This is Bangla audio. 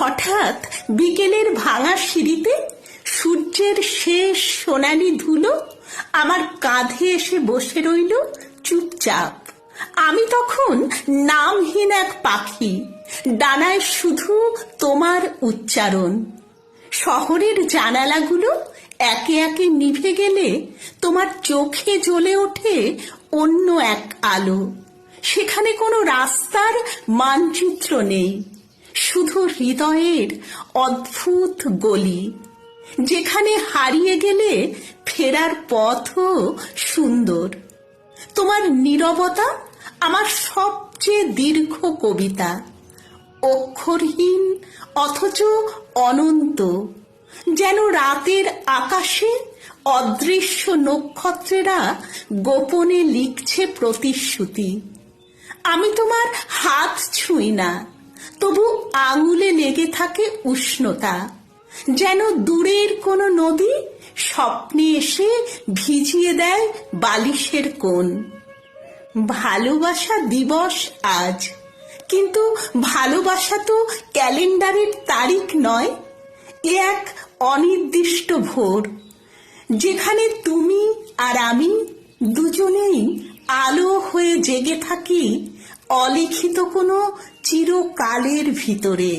হঠাৎ বিকেলের ভাঙা সিঁড়িতে সূর্যের শেষ সোনালি ধুলো আমার কাঁধে এসে বসে রইল চুপচাপ। আমি তখন নামহীন এক পাখি, ডানায় শুধু তোমার উচ্চারণ। শহরের জানালাগুলো একে একে নিভে গেলে তোমার চোখে জ্বলে ওঠে অন্য এক আলো। সেখানে কোনো রাস্তার মানচিত্র নেই, শুধু হৃদয়ের অদ্ভুত গলি, যেখানে হারিয়ে গেলে ফেরার পথও সুন্দর। তোমার নীরবতা আমার সবচেয়ে দীর্ঘ কবিতা, অক্ষরহীন অথচ অনন্ত, যেন রাতের আকাশে অদৃশ্য নক্ষত্রেরা গোপনে লিখছে প্রতিশ্রুতি। আমি তোমার হাত ছুঁই না, তবু আঙুলে লেগে থাকে উষ্ণতা, যেন দূরের কোনো নদী স্বপ্নে এসে ভিজিয়ে দেয় বালিশের কোণ। ভালোবাসা দিবস আজ, কিন্তু ভালোবাসা তো ক্যালেন্ডারের তারিখ নয়। এ এক অনির্দিষ্ট ভোর, যেখানে তুমি আর আমি দুজনেই আলো হয়ে জেগে থাকি অলিখিত কোনো চিরকালের ভিতরে।